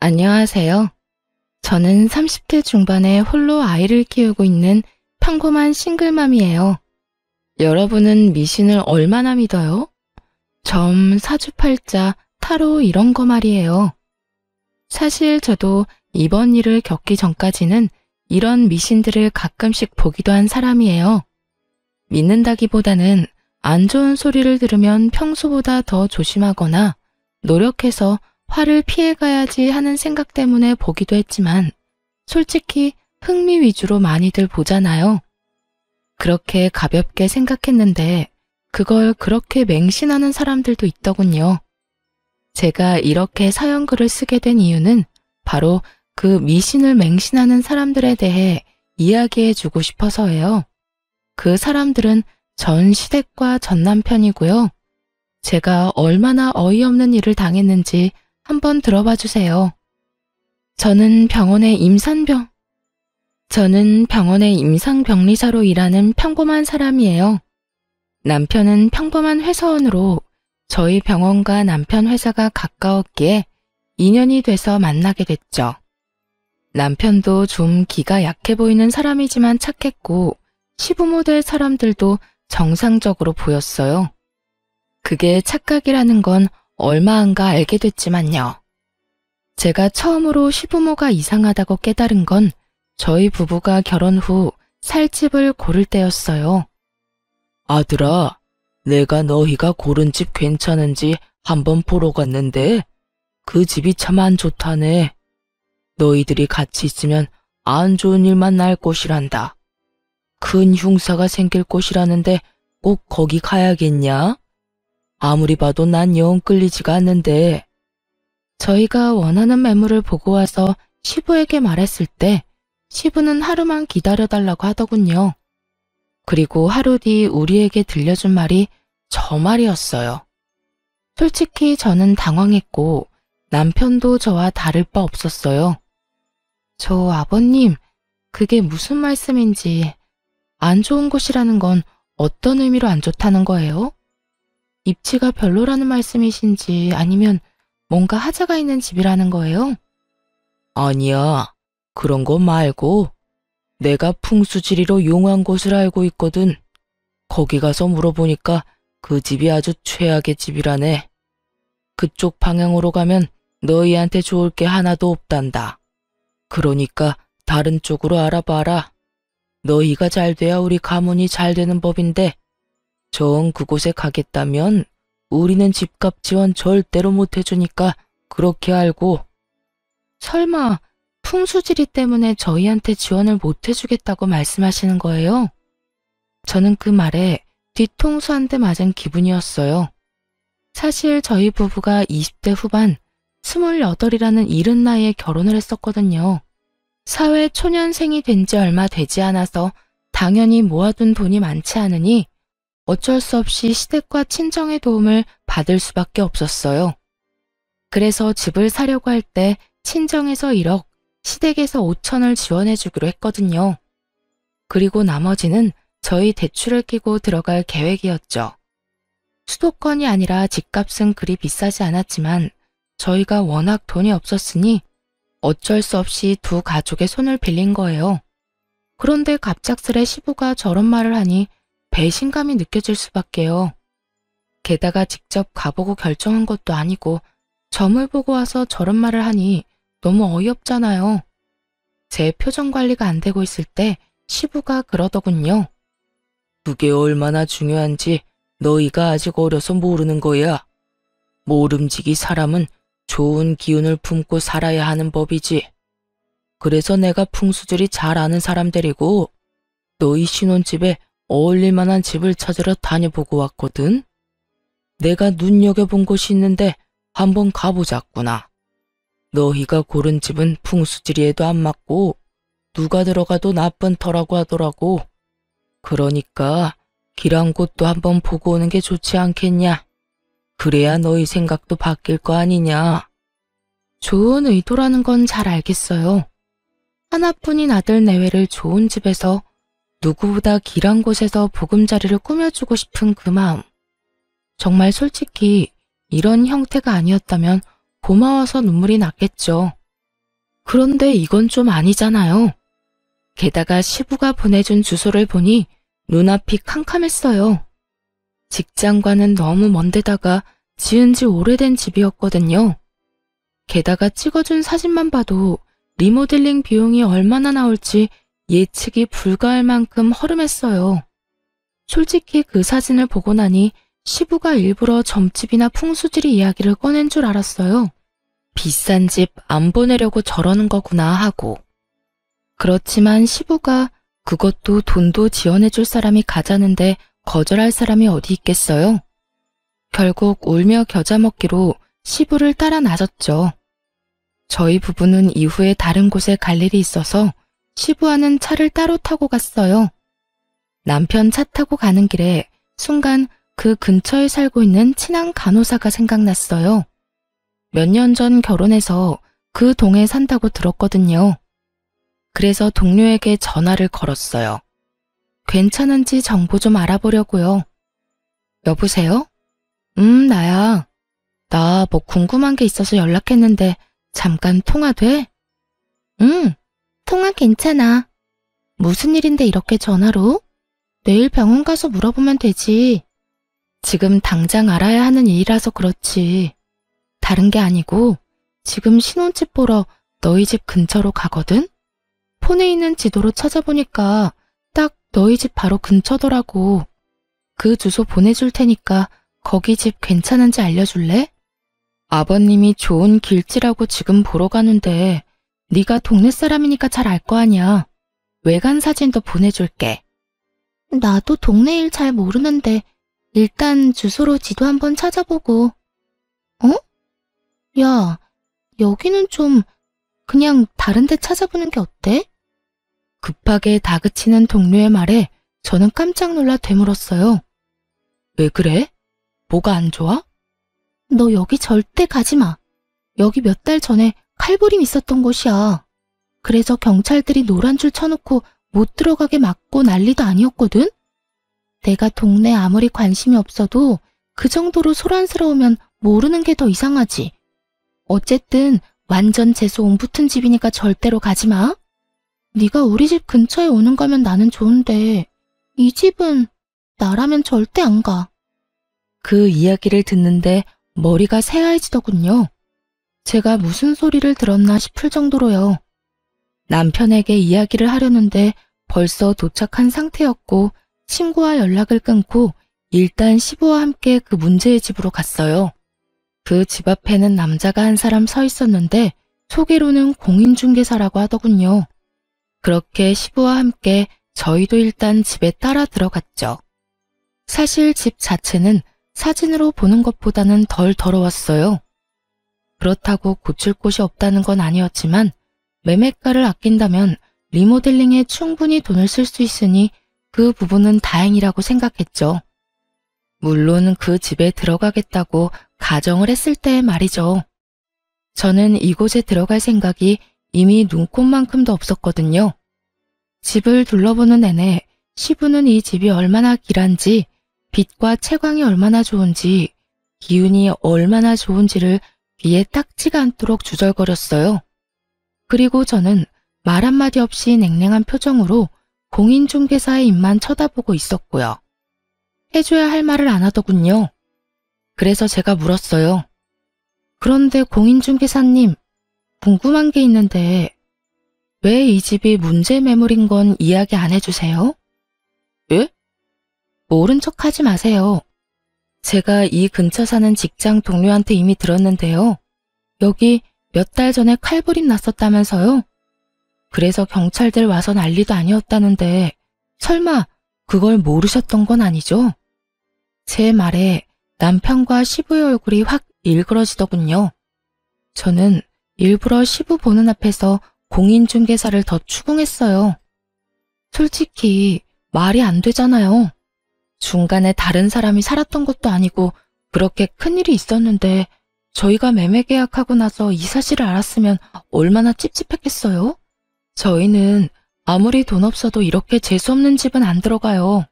안녕하세요. 저는 30대 중반에 홀로 아이를 키우고 있는 평범한 싱글맘이에요. 여러분은 미신을 얼마나 믿어요? 점, 사주팔자, 타로 이런 거 말이에요. 사실 저도 이번 일을 겪기 전까지는 이런 미신들을 가끔씩 보기도 한 사람이에요. 믿는다기보다는 안 좋은 소리를 들으면 평소보다 더 조심하거나 노력해서 화를 피해가야지 하는 생각 때문에 보기도 했지만 솔직히 흥미 위주로 많이들 보잖아요. 그렇게 가볍게 생각했는데 그걸 그렇게 맹신하는 사람들도 있더군요. 제가 이렇게 사연글을 쓰게 된 이유는 바로 그 미신을 맹신하는 사람들에 대해 이야기해주고 싶어서예요. 그 사람들은 전 시댁과 전 남편이고요. 제가 얼마나 어이없는 일을 당했는지 한번 들어봐 주세요. 저는 병원의 임상병리사로 일하는 평범한 사람이에요. 남편은 평범한 회사원으로 저희 병원과 남편 회사가 가까웠기에 인연이 돼서 만나게 됐죠. 남편도 좀 기가 약해 보이는 사람이지만 착했고 시부모 될 사람들도 정상적으로 보였어요. 그게 착각이라는 건 얼마 안가 알게 됐지만요. 제가 처음으로 시부모가 이상하다고 깨달은 건 저희 부부가 결혼 후 살 집을 고를 때였어요. 아들아, 내가 너희가 고른 집 괜찮은지 한번 보러 갔는데 그 집이 참 안 좋다네. 너희들이 같이 있으면 안 좋은 일만 날 곳이란다. 큰 흉사가 생길 곳이라는데 꼭 거기 가야겠냐? 아무리 봐도 난 영 끌리지가 않는데. 저희가 원하는 매물을 보고 와서 시부에게 말했을 때 시부는 하루만 기다려달라고 하더군요. 그리고 하루 뒤 우리에게 들려준 말이 저 말이었어요. 솔직히 저는 당황했고 남편도 저와 다를 바 없었어요. 저 아버님, 그게 무슨 말씀인지, 안 좋은 곳이라는 건 어떤 의미로 안 좋다는 거예요? 입지가 별로라는 말씀이신지 아니면 뭔가 하자가 있는 집이라는 거예요? 아니야, 그런 거 말고 내가 풍수지리로 용한 곳을 알고 있거든. 거기 가서 물어보니까 그 집이 아주 최악의 집이라네. 그쪽 방향으로 가면 너희한테 좋을 게 하나도 없단다. 그러니까 다른 쪽으로 알아봐라. 너희가 잘 돼야 우리 가문이 잘 되는 법인데 정 그곳에 가겠다면 우리는 집값 지원 절대로 못 해주니까 그렇게 알고. 설마 풍수지리 때문에 저희한테 지원을 못 해주겠다고 말씀하시는 거예요? 저는 그 말에 뒤통수 한 대 맞은 기분이었어요. 사실 저희 부부가 20대 후반 28이라는 이른 나이에 결혼을 했었거든요. 사회 초년생이 된 지 얼마 되지 않아서 당연히 모아둔 돈이 많지 않으니 어쩔 수 없이 시댁과 친정의 도움을 받을 수밖에 없었어요. 그래서 집을 사려고 할 때 친정에서 1억, 시댁에서 5천을 지원해주기로 했거든요. 그리고 나머지는 저희 대출을 끼고 들어갈 계획이었죠. 수도권이 아니라 집값은 그리 비싸지 않았지만 저희가 워낙 돈이 없었으니 어쩔 수 없이 두 가족의 손을 빌린 거예요. 그런데 갑작스레 시부가 저런 말을 하니 배신감이 느껴질 수밖에요. 게다가 직접 가보고 결정한 것도 아니고 점을 보고 와서 저런 말을 하니 너무 어이없잖아요. 제 표정 관리가 안 되고 있을 때 시부가 그러더군요. 그게 얼마나 중요한지 너희가 아직 어려서 모르는 거야. 모름지기 사람은 좋은 기운을 품고 살아야 하는 법이지. 그래서 내가 풍수지리 잘 아는 사람 데리고 너희 신혼집에 어울릴 만한 집을 찾으러 다녀보고 왔거든. 내가 눈여겨본 곳이 있는데 한번 가보자꾸나. 너희가 고른 집은 풍수지리에도 안 맞고 누가 들어가도 나쁜 터라고 하더라고. 그러니까 길한 곳도 한번 보고 오는 게 좋지 않겠냐. 그래야 너희 생각도 바뀔 거 아니냐. 좋은 의도라는 건 잘 알겠어요. 하나뿐인 아들 내외를 좋은 집에서 누구보다 길한 곳에서 보금자리를 꾸며주고 싶은 그 마음. 정말 솔직히 이런 형태가 아니었다면 고마워서 눈물이 났겠죠. 그런데 이건 좀 아니잖아요. 게다가 시부가 보내준 주소를 보니 눈앞이 캄캄했어요. 직장과는 너무 먼 데다가 지은 지 오래된 집이었거든요. 게다가 찍어준 사진만 봐도 리모델링 비용이 얼마나 나올지 예측이 불가할 만큼 허름했어요. 솔직히 그 사진을 보고 나니 시부가 일부러 점집이나 풍수지리 이야기를 꺼낸 줄 알았어요. 비싼 집 안 보내려고 저러는 거구나 하고. 그렇지만 시부가 그것도 돈도 지원해줄 사람이 가자는데 거절할 사람이 어디 있겠어요? 결국 울며 겨자 먹기로 시부를 따라 나섰죠. 저희 부부는 이후에 다른 곳에 갈 일이 있어서 시부와는 차를 따로 타고 갔어요. 남편 차 타고 가는 길에 순간 그 근처에 살고 있는 친한 간호사가 생각났어요. 몇 년 전 결혼해서 그 동에 산다고 들었거든요. 그래서 동료에게 전화를 걸었어요. 괜찮은지 정보 좀 알아보려고요. 여보세요? 나야. 나 뭐 궁금한 게 있어서 연락했는데 잠깐 통화 돼? 통화 괜찮아. 무슨 일인데 이렇게 전화로? 내일 병원 가서 물어보면 되지. 지금 당장 알아야 하는 일이라서 그렇지. 다른 게 아니고 지금 신혼집 보러 너희 집 근처로 가거든? 폰에 있는 지도로 찾아보니까 딱 너희 집 바로 근처더라고. 그 주소 보내줄 테니까 거기 집 괜찮은지 알려줄래? 아버님이 좋은 길지라고 지금 보러 가는데 네가 동네 사람이니까 잘 알 거 아니야. 외관 사진도 보내줄게. 나도 동네 일 잘 모르는데 일단 주소로 지도 한번 찾아보고. 어? 야, 여기는 좀 그냥 다른 데 찾아보는 게 어때? 급하게 다그치는 동료의 말에 저는 깜짝 놀라 되물었어요. 왜 그래? 뭐가 안 좋아? 너 여기 절대 가지 마. 여기 몇 달 전에 칼부림 있었던 곳이야. 그래서 경찰들이 노란 줄 쳐놓고 못 들어가게 막고 난리도 아니었거든? 내가 동네 아무리 관심이 없어도 그 정도로 소란스러우면 모르는 게 더 이상하지. 어쨌든 완전 재수 온 붙은 집이니까 절대로 가지 마. 네가 우리 집 근처에 오는 거면 나는 좋은데 이 집은 나라면 절대 안 가. 그 이야기를 듣는데 머리가 새하얘지더군요. 제가 무슨 소리를 들었나 싶을 정도로요. 남편에게 이야기를 하려는데 벌써 도착한 상태였고 친구와 연락을 끊고 일단 시부와 함께 그 문제의 집으로 갔어요. 그 집 앞에는 남자가 한 사람 서 있었는데 소개로는 공인중개사라고 하더군요. 그렇게 시부와 함께 저희도 일단 집에 따라 들어갔죠. 사실 집 자체는 사진으로 보는 것보다는 덜 더러웠어요. 그렇다고 고칠 곳이 없다는 건 아니었지만 매매가를 아낀다면 리모델링에 충분히 돈을 쓸 수 있으니 그 부분은 다행이라고 생각했죠. 물론 그 집에 들어가겠다고 가정을 했을 때의 말이죠. 저는 이곳에 들어갈 생각이 이미 눈꼽만큼도 없었거든요. 집을 둘러보는 내내 시부는 이 집이 얼마나 길한지, 빛과 채광이 얼마나 좋은지, 기운이 얼마나 좋은지를 귀에 딱지가 않도록 주절거렸어요. 그리고 저는 말 한마디 없이 냉랭한 표정으로 공인중개사의 입만 쳐다보고 있었고요. 해줘야 할 말을 안 하더군요. 그래서 제가 물었어요. 그런데 공인중개사님, 궁금한 게 있는데 왜 이 집이 문제 매물인 건 이야기 안 해주세요? 예? 모른 척 하지 마세요. 제가 이 근처 사는 직장 동료한테 이미 들었는데요. 여기 몇 달 전에 칼부림 났었다면서요? 그래서 경찰들 와서 난리도 아니었다는데 설마 그걸 모르셨던 건 아니죠? 제 말에 남편과 시부의 얼굴이 확 일그러지더군요. 저는 일부러 시부 보는 앞에서 공인중개사를 더 추궁했어요. 솔직히 말이 안 되잖아요. 중간에 다른 사람이 살았던 것도 아니고 그렇게 큰일이 있었는데 저희가 매매 계약하고 나서 이 사실을 알았으면 얼마나 찝찝했겠어요? 저희는 아무리 돈 없어도 이렇게 재수없는 집은 안 들어가요.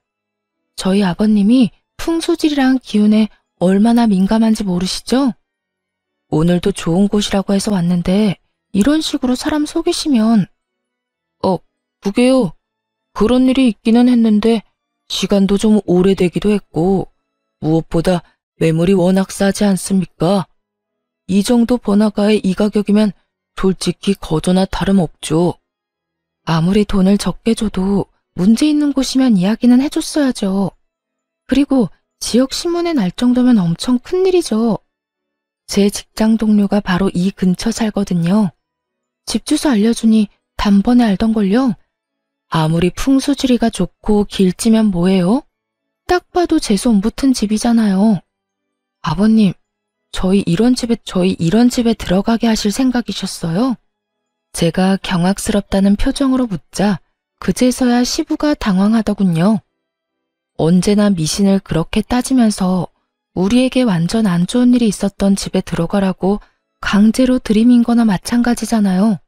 저희 아버님이 풍수질이랑 기운에 얼마나 민감한지 모르시죠? 오늘도 좋은 곳이라고 해서 왔는데 이런 식으로 사람 속이시면. 그게요. 그런 일이 있기는 했는데 시간도 좀 오래되기도 했고 무엇보다 매물이 워낙 싸지 않습니까? 이 정도 번화가에 이 가격이면 솔직히 거저나 다름없죠. 아무리 돈을 적게 줘도 문제 있는 곳이면 이야기는 해줬어야죠. 그리고 지역 신문에 날 정도면 엄청 큰일이죠. 제 직장 동료가 바로 이 근처 살거든요. 집 주소 알려주니 단번에 알던걸요. 아무리 풍수지리가 좋고 길지면 뭐예요? 딱 봐도 재수 붙은 집이잖아요. 아버님, 저희 이런 집에 들어가게 하실 생각이셨어요? 제가 경악스럽다는 표정으로 묻자 그제서야 시부가 당황하더군요. 언제나 미신을 그렇게 따지면서 우리에게 완전 안 좋은 일이 있었던 집에 들어가라고 강제로 들이민 거나 마찬가지잖아요.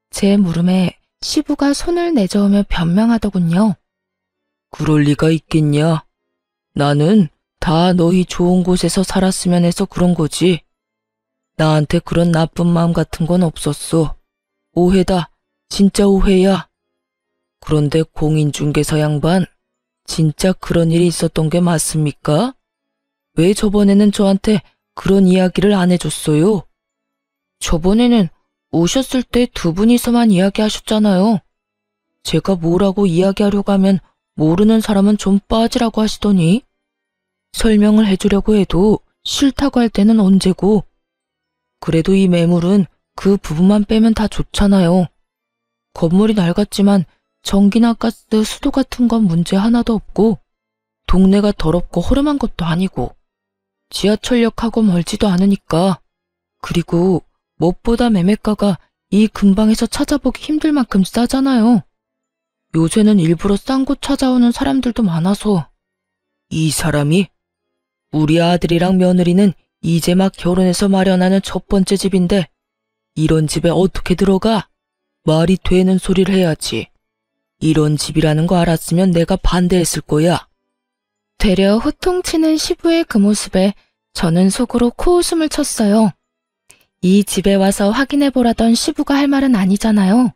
제 물음에 시부가 손을 내저으며 변명하더군요. 그럴 리가 있겠냐? 나는 다 너희 좋은 곳에서 살았으면 해서 그런 거지. 나한테 그런 나쁜 마음 같은 건 없었어. 오해다. 진짜 오해야. 그런데 공인중개사 양반, 진짜 그런 일이 있었던 게 맞습니까? 왜 저번에는 저한테 그런 이야기를 안 해줬어요? 저번에는 오셨을 때 두 분이서만 이야기하셨잖아요. 제가 뭐라고 이야기하려고 하면 모르는 사람은 좀 빠지라고 하시더니 설명을 해주려고 해도 싫다고 할 때는 언제고. 그래도 이 매물은 그 부분만 빼면 다 좋잖아요. 건물이 낡았지만 전기나 가스, 수도 같은 건 문제 하나도 없고 동네가 더럽고 허름한 것도 아니고 지하철역하고 멀지도 않으니까. 그리고 무엇보다 매매가가 이 근방에서 찾아보기 힘들 만큼 싸잖아요. 요새는 일부러 싼 곳 찾아오는 사람들도 많아서. 이 사람이? 우리 아들이랑 며느리는 이제 막 결혼해서 마련하는 첫 번째 집인데 이런 집에 어떻게 들어가? 말이 되는 소리를 해야지. 이런 집이라는 거 알았으면 내가 반대했을 거야. 되려 호통치는 시부의 그 모습에 저는 속으로 코웃음을 쳤어요. 이 집에 와서 확인해보라던 시부가 할 말은 아니잖아요.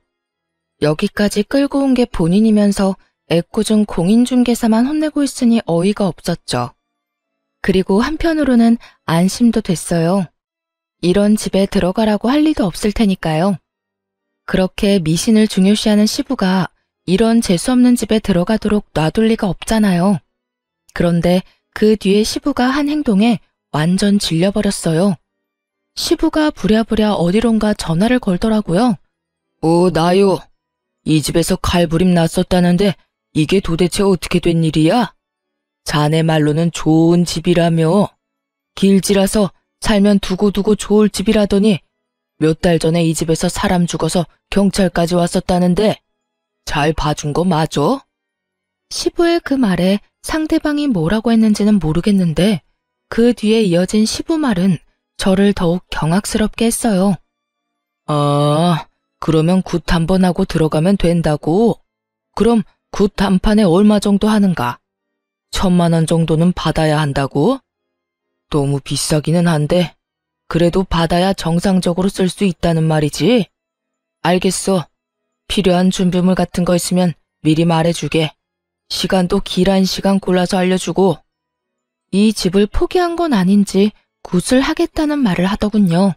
여기까지 끌고 온 게 본인이면서 애꿎은 공인중개사만 혼내고 있으니 어이가 없었죠. 그리고 한편으로는 안심도 됐어요. 이런 집에 들어가라고 할 리도 없을 테니까요. 그렇게 미신을 중요시하는 시부가 이런 재수없는 집에 들어가도록 놔둘 리가 없잖아요. 그런데 그 뒤에 시부가 한 행동에 완전 질려버렸어요. 시부가 부랴부랴 어디론가 전화를 걸더라고요. 나요. 이 집에서 칼부림 났었다는데 이게 도대체 어떻게 된 일이야? 자네 말로는 좋은 집이라며. 길지라서 살면 두고두고 좋을 집이라더니 몇 달 전에 이 집에서 사람 죽어서 경찰까지 왔었다는데 잘 봐준 거 맞아? 시부의 그 말에 상대방이 뭐라고 했는지는 모르겠는데 그 뒤에 이어진 시부 말은 저를 더욱 경악스럽게 했어요. 그러면 굿 한 번 하고 들어가면 된다고? 그럼 굿 한 판에 얼마 정도 하는가? 1,000만 원 정도는 받아야 한다고? 너무 비싸기는 한데 그래도 받아야 정상적으로 쓸 수 있다는 말이지? 알겠어. 필요한 준비물 같은 거 있으면 미리 말해주게. 시간도 길한 시간 골라서 알려주고. 이 집을 포기한 건 아닌지 굿을 하겠다는 말을 하더군요.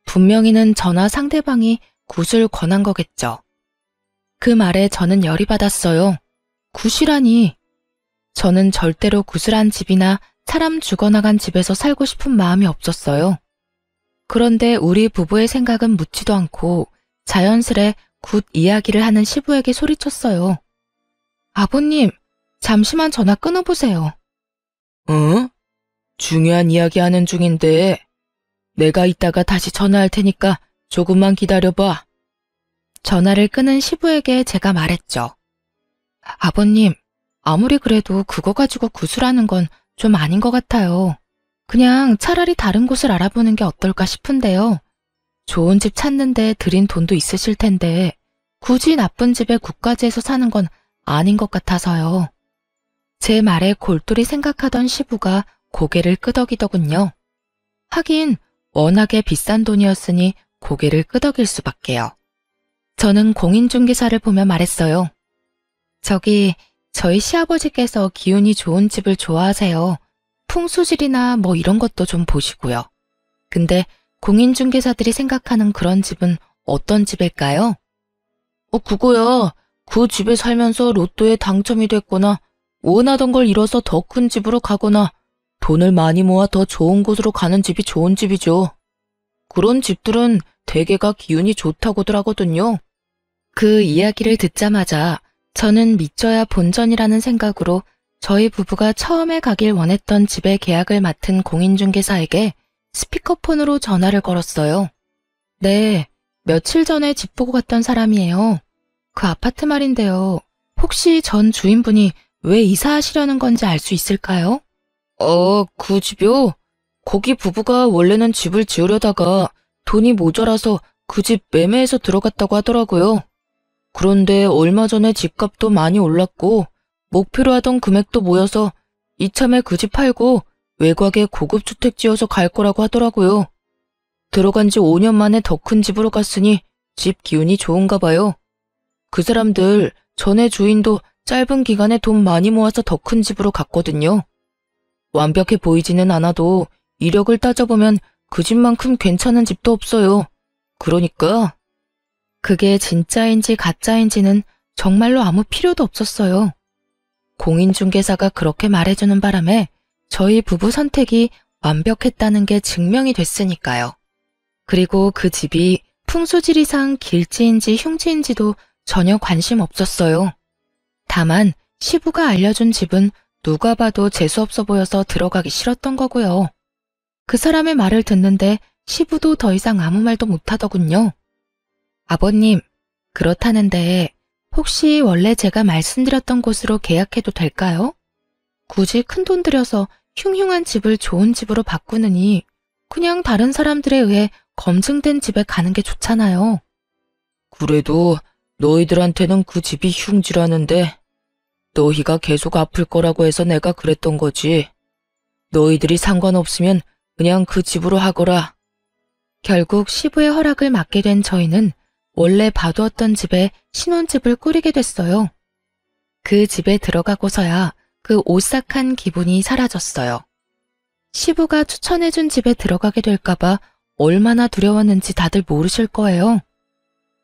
분명히는 저나 상대방이 굿을 권한 거겠죠. 그 말에 저는 열이 받았어요. 굿이라니. 저는 절대로 굿을 한 집이나 사람 죽어나간 집에서 살고 싶은 마음이 없었어요. 그런데 우리 부부의 생각은 묻지도 않고 자연스레 굿 이야기를 하는 시부에게 소리쳤어요. 아버님, 잠시만 전화 끊어보세요. 응? 중요한 이야기 하는 중인데 내가 이따가 다시 전화할 테니까 조금만 기다려봐. 전화를 끊은 시부에게 제가 말했죠. 아버님, 아무리 그래도 그거 가지고 구술하는 건 좀 아닌 것 같아요. 그냥 차라리 다른 곳을 알아보는 게 어떨까 싶은데요. 좋은 집 찾는데 들인 돈도 있으실 텐데 굳이 나쁜 집에 굿까지 해서 사는 건 아닌 것 같아서요. 제 말에 골똘히 생각하던 시부가 고개를 끄덕이더군요. 하긴 워낙에 비싼 돈이었으니 고개를 끄덕일 수밖에요. 저는 공인중개사를 보며 말했어요. 저희 시아버지께서 기운이 좋은 집을 좋아하세요. 풍수질이나 뭐 이런 것도 좀 보시고요. 근데 공인중개사들이 생각하는 그런 집은 어떤 집일까요? 그거야. 그 집에 살면서 로또에 당첨이 됐거나 원하던 걸 잃어서 더 큰 집으로 가거나 돈을 많이 모아 더 좋은 곳으로 가는 집이 좋은 집이죠. 그런 집들은 대개가 기운이 좋다고들 하거든요. 그 이야기를 듣자마자 저는 믿져야 본전이라는 생각으로 저희 부부가 처음에 가길 원했던 집의 계약을 맡은 공인중개사에게 스피커폰으로 전화를 걸었어요. 네, 며칠 전에 집 보고 갔던 사람이에요. 그 아파트 말인데요. 혹시 전 주인분이 왜 이사하시려는 건지 알 수 있을까요? 그 집이요? 거기 부부가 원래는 집을 지으려다가 돈이 모자라서 그 집 매매해서 들어갔다고 하더라고요. 그런데 얼마 전에 집값도 많이 올랐고 목표로 하던 금액도 모여서 이참에 그 집 팔고 외곽에 고급 주택 지어서 갈 거라고 하더라고요. 들어간 지 5년 만에 더 큰 집으로 갔으니 집 기운이 좋은가 봐요. 그 사람들 전에 주인도 짧은 기간에 돈 많이 모아서 더 큰 집으로 갔거든요. 완벽해 보이지는 않아도 이력을 따져보면 그 집만큼 괜찮은 집도 없어요. 그러니까 그게 진짜인지 가짜인지는 정말로 아무 필요도 없었어요. 공인중개사가 그렇게 말해주는 바람에 저희 부부 선택이 완벽했다는 게 증명이 됐으니까요. 그리고 그 집이 풍수지리상 길지인지 흉지인지도 전혀 관심 없었어요. 다만 시부가 알려준 집은 누가 봐도 재수없어 보여서 들어가기 싫었던 거고요. 그 사람의 말을 듣는데 시부도 더 이상 아무 말도 못하더군요. 아버님, 그렇다는데 혹시 원래 제가 말씀드렸던 곳으로 계약해도 될까요? 굳이 큰돈 들여서 흉흉한 집을 좋은 집으로 바꾸느니 그냥 다른 사람들에 의해 검증된 집에 가는 게 좋잖아요. 그래도 너희들한테는 그 집이 흉지라는데 너희가 계속 아플 거라고 해서 내가 그랬던 거지. 너희들이 상관없으면 그냥 그 집으로 하거라. 결국 시부의 허락을 받게 된 저희는 원래 봐두었던 집에 신혼집을 꾸리게 됐어요. 그 집에 들어가고서야 그 오싹한 기분이 사라졌어요. 시부가 추천해준 집에 들어가게 될까봐 얼마나 두려웠는지 다들 모르실 거예요.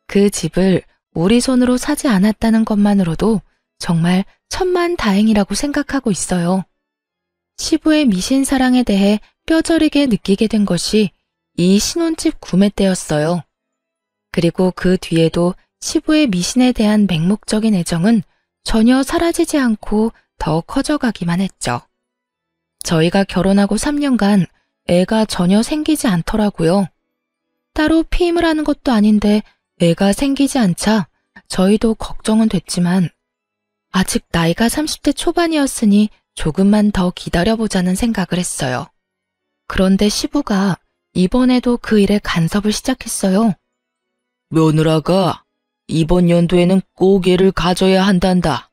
그 집을 우리 손으로 사지 않았다는 것만으로도 정말 천만다행이라고 생각하고 있어요. 시부의 미신 사랑에 대해 뼈저리게 느끼게 된 것이 이 신혼집 구매 때였어요. 그리고 그 뒤에도 시부의 미신에 대한 맹목적인 애정은 전혀 사라지지 않고 더 커져가기만 했죠. 저희가 결혼하고 3년간 애가 전혀 생기지 않더라고요. 따로 피임을 하는 것도 아닌데 애가 생기지 않자 저희도 걱정은 됐지만 아직 나이가 30대 초반이었으니 조금만 더 기다려보자는 생각을 했어요. 그런데 시부가 이번에도 그 일에 간섭을 시작했어요. 며느라가 이번 연도에는 꼭 애를 가져야 한단다.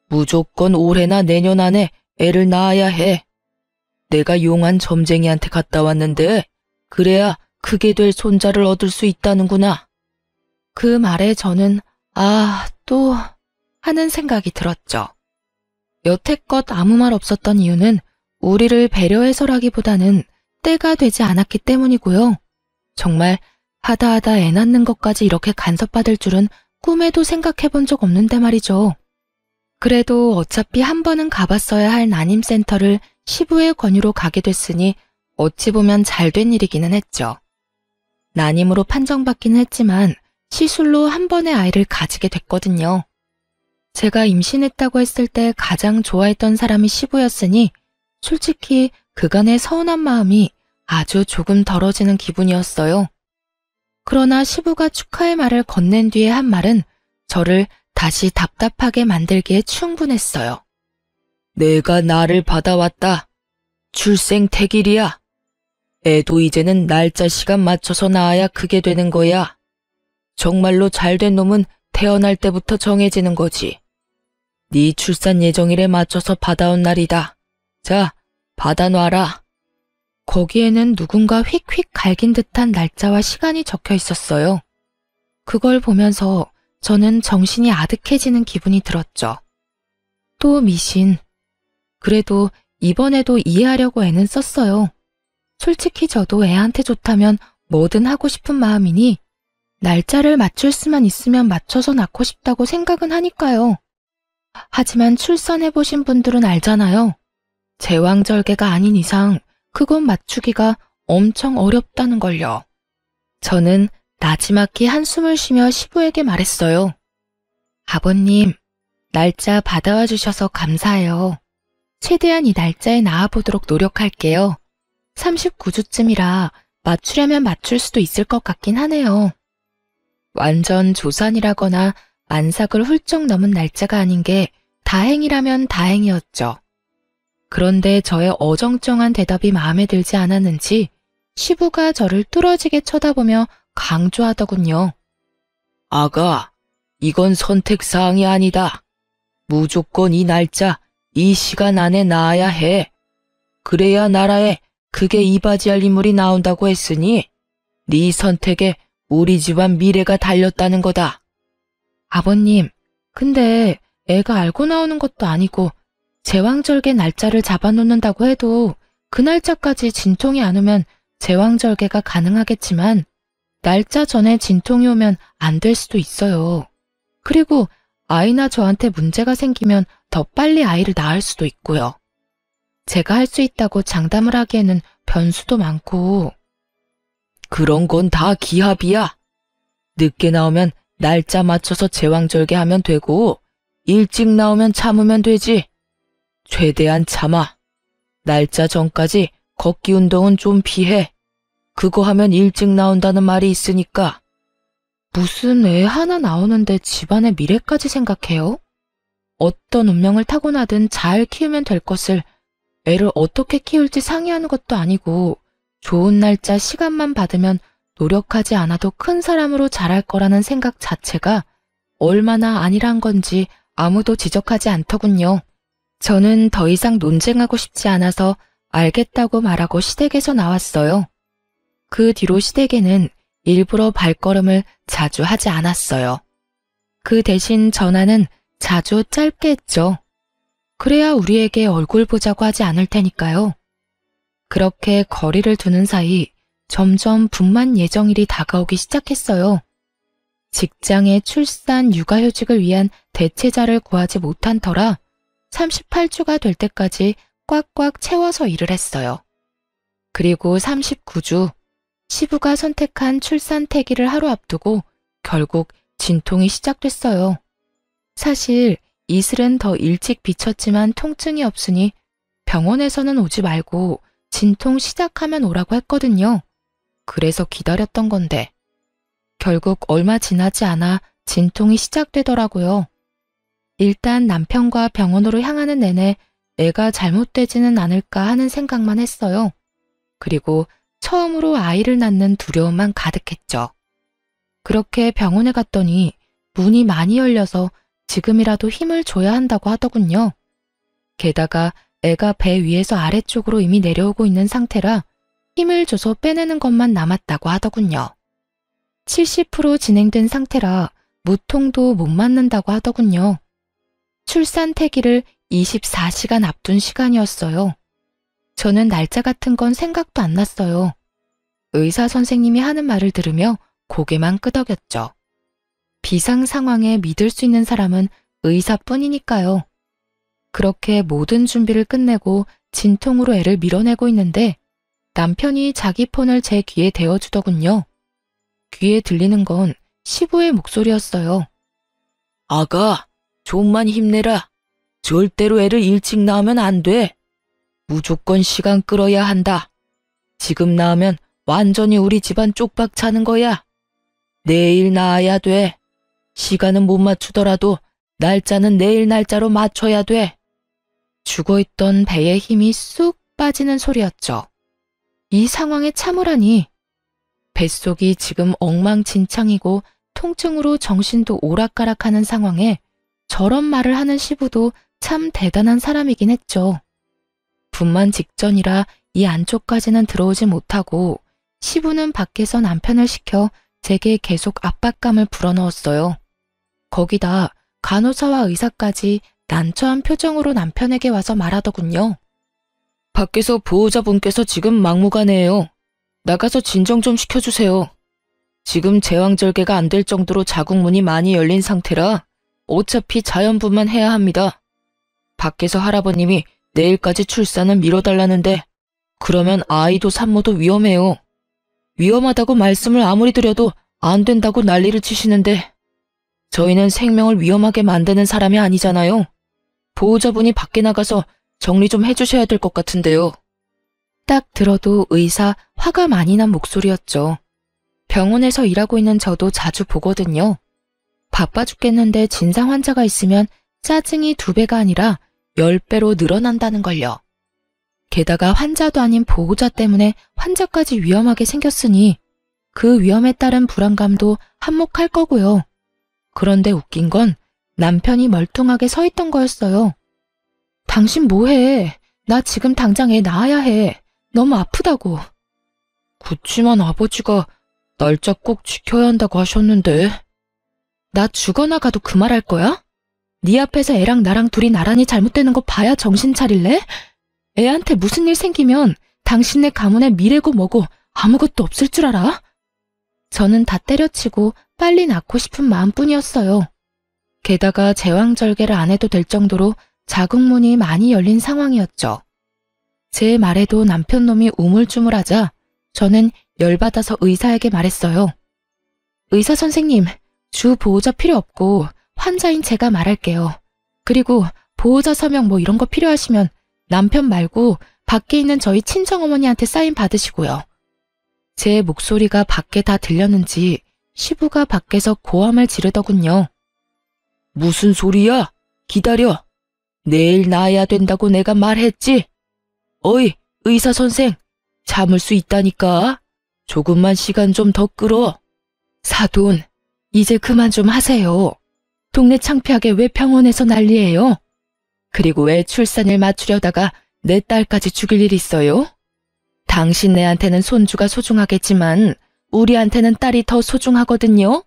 무조건 올해나 내년 안에 애를 낳아야 해. 내가 용한 점쟁이한테 갔다 왔는데 그래야 크게 될 손자를 얻을 수 있다는구나. 그 말에 저는 또 하는 생각이 들었죠. 여태껏 아무 말 없었던 이유는 우리를 배려해서라기보다는 때가 되지 않았기 때문이고요. 정말 하다하다 애 낳는 것까지 이렇게 간섭받을 줄은 꿈에도 생각해 본 적 없는데 말이죠. 그래도 어차피 한 번은 가봤어야 할 난임센터를 시부의 권유로 가게 됐으니 어찌 보면 잘된 일이기는 했죠. 난임으로 판정받기는 했지만 시술로 한 번의 아이를 가지게 됐거든요. 제가 임신했다고 했을 때 가장 좋아했던 사람이 시부였으니 솔직히 그간의 서운한 마음이 아주 조금 덜어지는 기분이었어요. 그러나 시부가 축하의 말을 건넨 뒤에 한 말은 저를 다시 답답하게 만들기에 충분했어요. 내가 나를 받아왔다. 출생택일이야. 애도 이제는 날짜 시간 맞춰서 낳아야 크게 되는 거야. 정말로 잘된 놈은 태어날 때부터 정해지는 거지. 네 출산 예정일에 맞춰서 받아온 날이다. 자, 받아놔라. 거기에는 누군가 휙휙 갈긴 듯한 날짜와 시간이 적혀 있었어요. 그걸 보면서 저는 정신이 아득해지는 기분이 들었죠. 또 미신. 그래도 이번에도 이해하려고 애는 썼어요. 솔직히 저도 애한테 좋다면 뭐든 하고 싶은 마음이니 날짜를 맞출 수만 있으면 맞춰서 낳고 싶다고 생각은 하니까요. 하지만 출산해보신 분들은 알잖아요. 제왕절개가 아닌 이상 그건 맞추기가 엄청 어렵다는 걸요. 저는 나지막히 한숨을 쉬며 시부에게 말했어요. 아버님, 날짜 받아와 주셔서 감사해요. 최대한 이 날짜에 나와보도록 노력할게요. 39주쯤이라 맞추려면 맞출 수도 있을 것 같긴 하네요. 완전 조산이라거나 만삭을 훌쩍 넘은 날짜가 아닌 게 다행이라면 다행이었죠. 그런데 저의 어정쩡한 대답이 마음에 들지 않았는지 시부가 저를 뚫어지게 쳐다보며 강조하더군요. 아가, 이건 선택사항이 아니다. 무조건 이 날짜, 이 시간 안에 나아야 해. 그래야 나라에 크게 이바지할 인물이 나온다고 했으니 네 선택에 우리 집안 미래가 달렸다는 거다. 아버님, 근데 애가 알고 나오는 것도 아니고 제왕절개 날짜를 잡아놓는다고 해도 그 날짜까지 진통이 안 오면 제왕절개가 가능하겠지만 날짜 전에 진통이 오면 안 될 수도 있어요. 그리고 아이나 저한테 문제가 생기면 더 빨리 아이를 낳을 수도 있고요. 제가 할 수 있다고 장담을 하기에는 변수도 많고. 그런 건 다 기합이야. 늦게 나오면 날짜 맞춰서 제왕절개 하면 되고 일찍 나오면 참으면 되지. 최대한 참아. 날짜 전까지 걷기 운동은 좀 피해. 그거 하면 일찍 나온다는 말이 있으니까. 무슨 애 하나 나오는데 집안의 미래까지 생각해요? 어떤 운명을 타고나든 잘 키우면 될 것을 애를 어떻게 키울지 상의하는 것도 아니고 좋은 날짜 시간만 받으면 노력하지 않아도 큰 사람으로 자랄 거라는 생각 자체가 얼마나 아니란 건지 아무도 지적하지 않더군요. 저는 더 이상 논쟁하고 싶지 않아서 알겠다고 말하고 시댁에서 나왔어요. 그 뒤로 시댁에는 일부러 발걸음을 자주 하지 않았어요. 그 대신 전화는 자주 짧게 했죠. 그래야 우리에게 얼굴 보자고 하지 않을 테니까요. 그렇게 거리를 두는 사이 점점 분만 예정일이 다가오기 시작했어요. 직장의 출산, 육아휴직을 위한 대체자를 구하지 못한 터라 38주가 될 때까지 꽉꽉 채워서 일을 했어요. 그리고 39주, 시부가 선택한 출산 태기를 하루 앞두고 결국 진통이 시작됐어요. 사실 이슬은 더 일찍 비쳤지만 통증이 없으니 병원에서는 오지 말고 진통 시작하면 오라고 했거든요. 그래서 기다렸던 건데 결국 얼마 지나지 않아 진통이 시작되더라고요. 일단 남편과 병원으로 향하는 내내 애가 잘못되지는 않을까 하는 생각만 했어요. 그리고 처음으로 아이를 낳는 두려움만 가득했죠. 그렇게 병원에 갔더니 문이 많이 열려서 지금이라도 힘을 줘야 한다고 하더군요. 게다가 애가 배 위에서 아래쪽으로 이미 내려오고 있는 상태라 힘을 줘서 빼내는 것만 남았다고 하더군요. 70% 진행된 상태라 무통도 못 맞는다고 하더군요. 출산 태기를 24시간 앞둔 시간이었어요. 저는 날짜 같은 건 생각도 안 났어요. 의사 선생님이 하는 말을 들으며 고개만 끄덕였죠. 비상 상황에 믿을 수 있는 사람은 의사뿐이니까요. 그렇게 모든 준비를 끝내고 진통으로 애를 밀어내고 있는데 남편이 자기 폰을 제 귀에 대어주더군요. 귀에 들리는 건 시부의 목소리였어요. 아가, 좀만 힘내라. 절대로 애를 일찍 낳으면 안 돼. 무조건 시간 끌어야 한다. 지금 낳으면 완전히 우리 집안 쪽박 차는 거야. 내일 낳아야 돼. 시간은 못 맞추더라도 날짜는 내일 날짜로 맞춰야 돼. 죽어있던 배에 힘이 쑥 빠지는 소리였죠. 이 상황에 참으라니. 뱃속이 지금 엉망진창이고 통증으로 정신도 오락가락하는 상황에 저런 말을 하는 시부도 참 대단한 사람이긴 했죠. 분만 직전이라 이 안쪽까지는 들어오지 못하고 시부는 밖에서 남편을 시켜 제게 계속 압박감을 불어넣었어요. 거기다 간호사와 의사까지 난처한 표정으로 남편에게 와서 말하더군요. 밖에서 보호자분께서 지금 막무가내예요. 나가서 진정 좀 시켜주세요. 지금 제왕절개가 안 될 정도로 자궁문이 많이 열린 상태라 어차피 자연분만 해야 합니다. 밖에서 할아버님이 내일까지 출산을 미뤄달라는데 그러면 아이도 산모도 위험해요. 위험하다고 말씀을 아무리 드려도 안 된다고 난리를 치시는데 저희는 생명을 위험하게 만드는 사람이 아니잖아요. 보호자분이 밖에 나가서 정리 좀 해주셔야 될 것 같은데요. 딱 들어도 의사 화가 많이 난 목소리였죠. 병원에서 일하고 있는 저도 자주 보거든요. 바빠 죽겠는데 진상 환자가 있으면 짜증이 2배가 아니라 10배로 늘어난다는 걸요. 게다가 환자도 아닌 보호자 때문에 환자까지 위험하게 생겼으니 그 위험에 따른 불안감도 한몫할 거고요. 그런데 웃긴 건 남편이 멀뚱하게 서 있던 거였어요. 당신 뭐해? 나 지금 당장 애 낳아야 해. 너무 아프다고. 그치만 아버지가 날짜 꼭 지켜야 한다고 하셨는데. 나 죽어나가도 그 말 할 거야? 네 앞에서 애랑 나랑 둘이 나란히 잘못되는 거 봐야 정신 차릴래? 애한테 무슨 일 생기면 당신네 가문에 미래고 뭐고 아무것도 없을 줄 알아? 저는 다 때려치고 빨리 낳고 싶은 마음뿐이었어요. 게다가 제왕절개를 안 해도 될 정도로 자궁문이 많이 열린 상황이었죠. 제 말에도 남편놈이 우물쭈물하자 저는 열받아서 의사에게 말했어요. 의사 선생님, 주 보호자 필요 없고 환자인 제가 말할게요. 그리고 보호자 서명 뭐 이런 거 필요하시면 남편 말고 밖에 있는 저희 친정어머니한테 사인 받으시고요. 제 목소리가 밖에 다 들렸는지 시부가 밖에서 고함을 지르더군요. 무슨 소리야? 기다려. 내일 낳아야 된다고 내가 말했지? 어이, 의사 선생, 참을 수 있다니까. 조금만 시간 좀 더 끌어. 사돈, 이제 그만 좀 하세요. 동네 창피하게 왜 병원에서 난리예요? 그리고 왜 출산을 맞추려다가 내 딸까지 죽일 일 있어요? 당신네한테는 손주가 소중하겠지만 우리한테는 딸이 더 소중하거든요.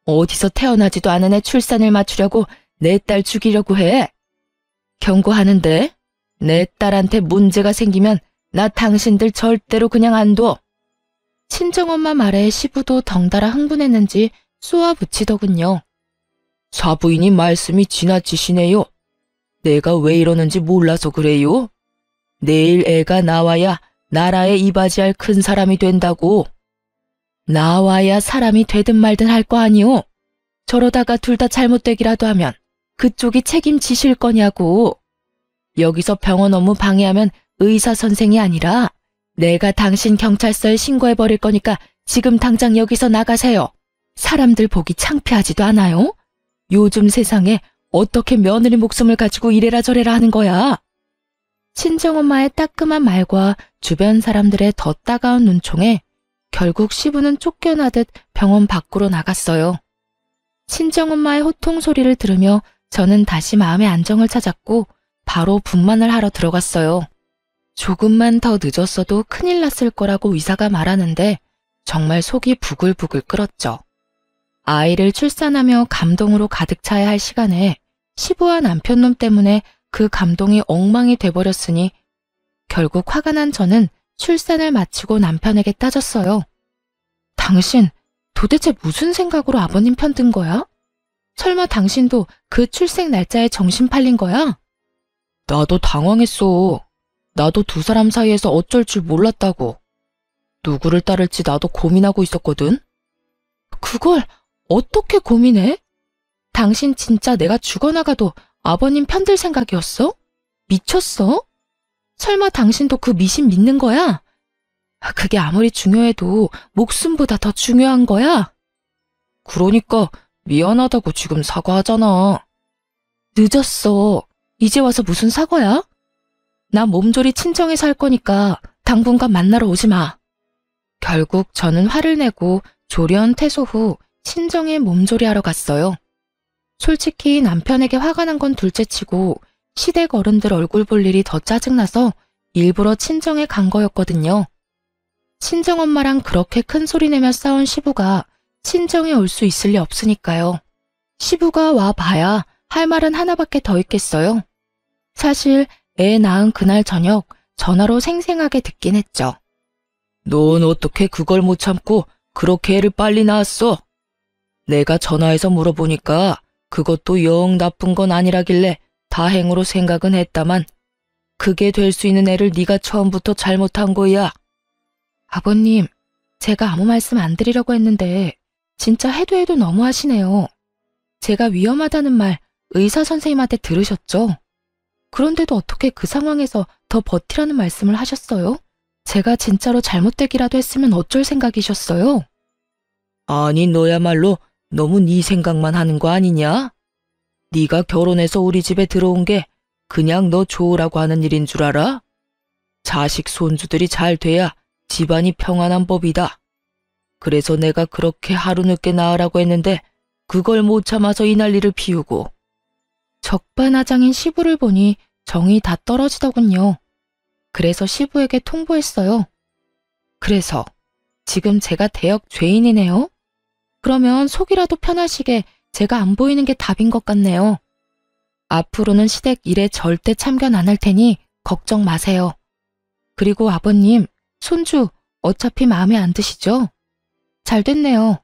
어디서 태어나지도 않은 애 출산을 맞추려고 내 딸 죽이려고 해. 경고하는데 내 딸한테 문제가 생기면 나 당신들 절대로 그냥 안 둬. 친정엄마 말에 시부도 덩달아 흥분했는지 쏘아붙이더군요. 사부인이 말씀이 지나치시네요. 내가 왜 이러는지 몰라서 그래요? 내일 애가 나와야 나라에 이바지할 큰 사람이 된다고. 나와야 사람이 되든 말든 할 거 아니오. 저러다가 둘 다 잘못되기라도 하면 그쪽이 책임지실 거냐고. 여기서 병원 업무 방해하면 의사 선생이 아니라 내가 당신 경찰서에 신고해버릴 거니까 지금 당장 여기서 나가세요. 사람들 보기 창피하지도 않아요? 요즘 세상에 어떻게 며느리 목숨을 가지고 이래라 저래라 하는 거야? 친정엄마의 따끔한 말과 주변 사람들의 더 따가운 눈총에 결국 시부는 쫓겨나듯 병원 밖으로 나갔어요. 친정엄마의 호통 소리를 들으며 저는 다시 마음의 안정을 찾았고 바로 분만을 하러 들어갔어요. 조금만 더 늦었어도 큰일 났을 거라고 의사가 말하는데 정말 속이 부글부글 끓었죠. 아이를 출산하며 감동으로 가득 차야 할 시간에 시부와 남편놈 때문에 그 감동이 엉망이 돼버렸으니 결국 화가 난 저는 출산을 마치고 남편에게 따졌어요. 당신 도대체 무슨 생각으로 아버님 편 든 거야? 설마 당신도 그 출생 날짜에 정신 팔린 거야? 나도 당황했어. 나도 두 사람 사이에서 어쩔 줄 몰랐다고. 누구를 따를지 나도 고민하고 있었거든. 그걸 어떻게 고민해? 당신 진짜 내가 죽어나가도 아버님 편들 생각이었어? 미쳤어? 설마 당신도 그 미신 믿는 거야? 그게 아무리 중요해도 목숨보다 더 중요한 거야? 그러니까 미안하다고 지금 사과하잖아. 늦었어. 이제 와서 무슨 사과야? 나 몸조리 친정에서 할 거니까 당분간 만나러 오지 마. 결국 저는 화를 내고 조련 퇴소 후 친정에 몸조리하러 갔어요. 솔직히 남편에게 화가 난 건 둘째치고 시댁 어른들 얼굴 볼 일이 더 짜증나서 일부러 친정에 간 거였거든요. 친정엄마랑 그렇게 큰 소리 내며 싸운 시부가 친정에 올 수 있을 리 없으니까요. 시부가 와 봐야 할 말은 하나밖에 더 있겠어요. 사실 애 낳은 그날 저녁 전화로 생생하게 듣긴 했죠. 넌 어떻게 그걸 못 참고 그렇게 애를 빨리 낳았어? 내가 전화해서 물어보니까 그것도 영 나쁜 건 아니라길래 다행으로 생각은 했다만 그게 될 수 있는 애를 네가 처음부터 잘못한 거야. 아버님, 제가 아무 말씀 안 드리려고 했는데 진짜 해도 해도 너무하시네요. 제가 위험하다는 말 의사 선생님한테 들으셨죠? 그런데도 어떻게 그 상황에서 더 버티라는 말씀을 하셨어요? 제가 진짜로 잘못되기라도 했으면 어쩔 생각이셨어요? 아니 너야말로 너무 네 생각만 하는 거 아니냐? 네가 결혼해서 우리 집에 들어온 게 그냥 너 좋으라고 하는 일인 줄 알아? 자식 손주들이 잘 돼야 집안이 평안한 법이다. 그래서 내가 그렇게 하루 늦게 낳으라고 했는데 그걸 못 참아서 이 난리를 피우고. 적반하장인 시부를 보니 정이 다 떨어지더군요. 그래서 시부에게 통보했어요. 그래서 지금 제가 대역 죄인이네요? 그러면 속이라도 편하시게 제가 안 보이는 게 답인 것 같네요. 앞으로는 시댁 일에 절대 참견 안 할 테니 걱정 마세요. 그리고 아버님, 손주 어차피 마음에 안 드시죠? 잘 됐네요.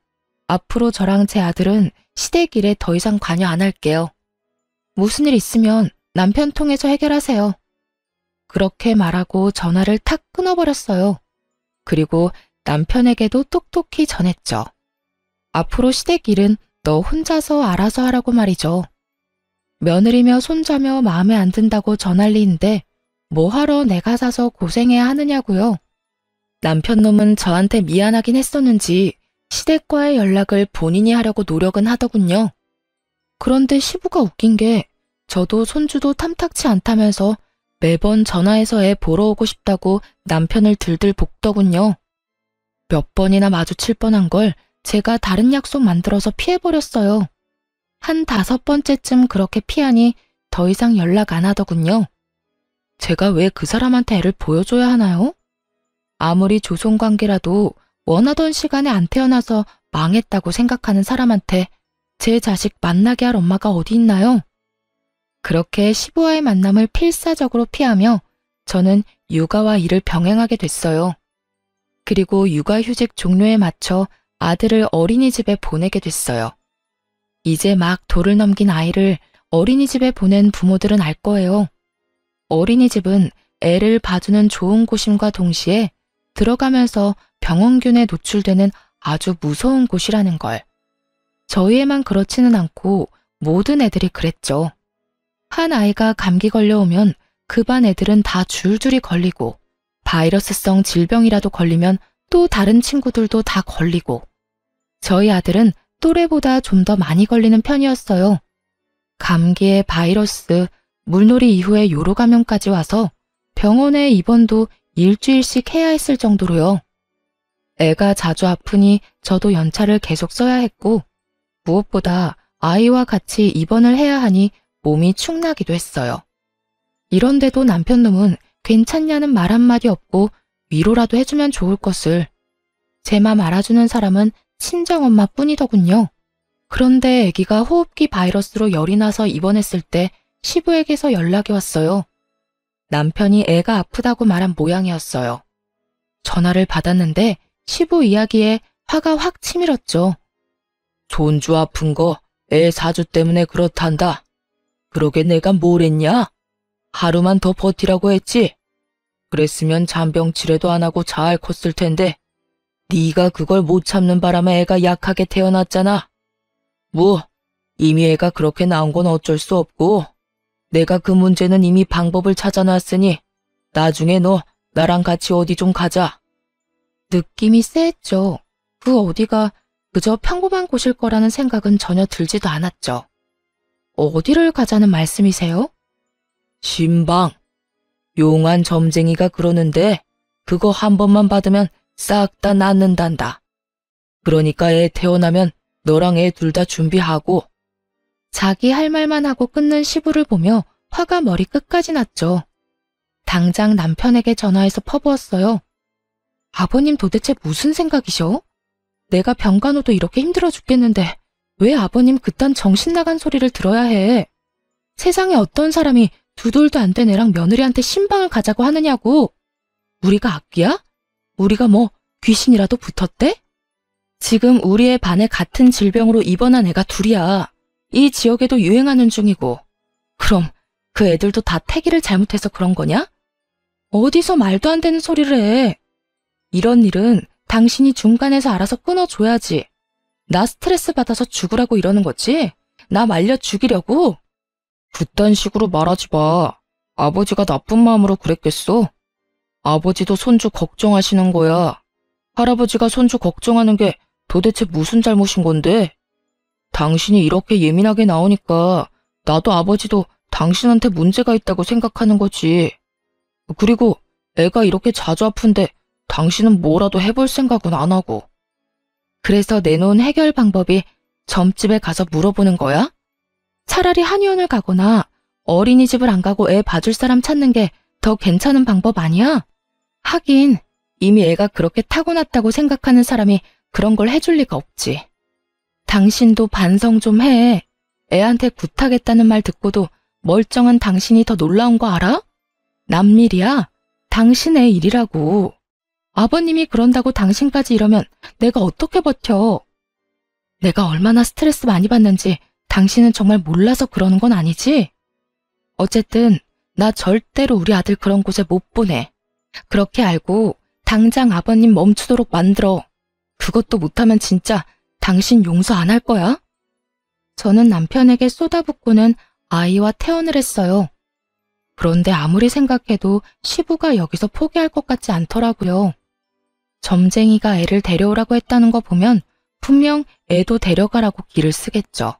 앞으로 저랑 제 아들은 시댁 일에 더 이상 관여 안 할게요. 무슨 일 있으면 남편 통해서 해결하세요. 그렇게 말하고 전화를 탁 끊어버렸어요. 그리고 남편에게도 똑똑히 전했죠. 앞으로 시댁 일은 너 혼자서 알아서 하라고 말이죠. 며느리며 손자며 마음에 안 든다고 전할리인데 뭐하러 내가 사서 고생해야 하느냐고요. 남편 놈은 저한테 미안하긴 했었는지 시댁과의 연락을 본인이 하려고 노력은 하더군요. 그런데 시부가 웃긴 게 저도 손주도 탐탁치 않다면서 매번 전화해서 애 보러 오고 싶다고 남편을 들들 볶더군요. 몇 번이나 마주칠 뻔한 걸 제가 다른 약속 만들어서 피해버렸어요. 한 5번째쯤 그렇게 피하니 더 이상 연락 안 하더군요. 제가 왜 그 사람한테 애를 보여줘야 하나요? 아무리 조손관계라도 원하던 시간에 안 태어나서 망했다고 생각하는 사람한테 제 자식 만나게 할 엄마가 어디 있나요? 그렇게 시부와의 만남을 필사적으로 피하며 저는 육아와 일을 병행하게 됐어요. 그리고 육아휴직 종료에 맞춰 아들을 어린이집에 보내게 됐어요. 이제 막 돌을 넘긴 아이를 어린이집에 보낸 부모들은 알 거예요. 어린이집은 애를 봐주는 좋은 곳임과 동시에 들어가면서 병원균에 노출되는 아주 무서운 곳이라는 걸. 저희 애만 그렇지는 않고 모든 애들이 그랬죠. 한 아이가 감기 걸려오면 그 반 애들은 다 줄줄이 걸리고 바이러스성 질병이라도 걸리면 또 다른 친구들도 다 걸리고 저희 아들은 또래보다 좀 더 많이 걸리는 편이었어요. 감기에 바이러스, 물놀이 이후에 요로 감염까지 와서 병원에 입원도 일주일씩 해야 했을 정도로요. 애가 자주 아프니 저도 연차를 계속 써야 했고 무엇보다 아이와 같이 입원을 해야 하니 몸이 축나기도 했어요. 이런데도 남편놈은 괜찮냐는 말 한마디 없고 위로라도 해주면 좋을 것을. 제 맘 알아주는 사람은 친정엄마 뿐이더군요. 그런데 아기가 호흡기 바이러스로 열이 나서 입원했을 때 시부에게서 연락이 왔어요. 남편이 애가 아프다고 말한 모양이었어요. 전화를 받았는데 시부 이야기에 화가 확 치밀었죠. 손주 아픈 거 애 사주 때문에 그렇단다. 그러게 내가 뭘 했냐? 하루만 더 버티라고 했지. 그랬으면 잔병 치레도 안 하고 잘 컸을 텐데 네가 그걸 못 참는 바람에 애가 약하게 태어났잖아. 뭐 이미 애가 그렇게 나온 건 어쩔 수 없고 내가 그 문제는 이미 방법을 찾아놨으니 나중에 너 나랑 같이 어디 좀 가자. 느낌이 쎄했죠. 그 어디가 그저 평범한 곳일 거라는 생각은 전혀 들지도 않았죠. 어디를 가자는 말씀이세요? 신방. 용한 점쟁이가 그러는데 그거 한 번만 받으면 싹 다 낫는단다. 그러니까 애 태어나면 너랑 애 둘 다 준비하고. 자기 할 말만 하고 끊는 시부를 보며 화가 머리 끝까지 났죠. 당장 남편에게 전화해서 퍼부었어요. 아버님 도대체 무슨 생각이셔? 내가 병간호도 이렇게 힘들어 죽겠는데 왜 아버님 그딴 정신 나간 소리를 들어야 해? 세상에 어떤 사람이 두 돌도 안 된 애랑 며느리한테 신방을 가자고 하느냐고. 우리가 악귀야? 우리가 뭐 귀신이라도 붙었대? 지금 우리 애 반에 같은 질병으로 입원한 애가 둘이야. 이 지역에도 유행하는 중이고. 그럼 그 애들도 다 태기를 잘못해서 그런 거냐? 어디서 말도 안 되는 소리를 해. 이런 일은 당신이 중간에서 알아서 끊어줘야지. 나 스트레스 받아서 죽으라고 이러는 거지? 나 말려 죽이려고? 그딴 식으로 말하지 마. 아버지가 나쁜 마음으로 그랬겠어? 아버지도 손주 걱정하시는 거야. 할아버지가 손주 걱정하는 게 도대체 무슨 잘못인 건데? 당신이 이렇게 예민하게 나오니까 나도 아버지도 당신한테 문제가 있다고 생각하는 거지. 그리고 애가 이렇게 자주 아픈데 당신은 뭐라도 해볼 생각은 안 하고. 그래서 내놓은 해결 방법이 점집에 가서 물어보는 거야? 차라리 한의원을 가거나 어린이집을 안 가고 애 봐줄 사람 찾는 게 더 괜찮은 방법 아니야? 하긴 이미 애가 그렇게 타고났다고 생각하는 사람이 그런 걸 해줄 리가 없지. 당신도 반성 좀 해. 애한테 굿하겠다는 말 듣고도 멀쩡한 당신이 더 놀라운 거 알아? 남일이야. 당신의 일이라고. 아버님이 그런다고 당신까지 이러면 내가 어떻게 버텨? 내가 얼마나 스트레스 많이 받는지 당신은 정말 몰라서 그러는 건 아니지? 어쨌든 나 절대로 우리 아들 그런 곳에 못 보내. 그렇게 알고 당장 아버님 멈추도록 만들어. 그것도 못하면 진짜 당신 용서 안 할 거야? 저는 남편에게 쏟아붓고는 아이와 퇴원을 했어요. 그런데 아무리 생각해도 시부가 여기서 포기할 것 같지 않더라고요. 점쟁이가 애를 데려오라고 했다는 거 보면 분명 애도 데려가라고 기를 쓰겠죠.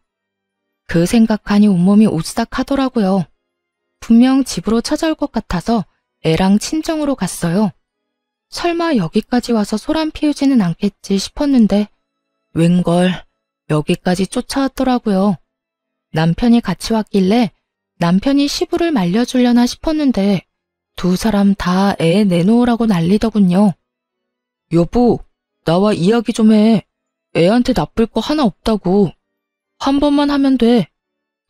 그 생각하니 온몸이 오싹하더라고요. 분명 집으로 찾아올 것 같아서 애랑 친정으로 갔어요. 설마 여기까지 와서 소란 피우지는 않겠지 싶었는데 웬걸 여기까지 쫓아왔더라고요. 남편이 같이 왔길래 남편이 시부를 말려주려나 싶었는데 두 사람 다 애 내놓으라고 난리더군요. 여보, 나와 이야기 좀 해. 애한테 나쁠 거 하나 없다고. 한 번만 하면 돼.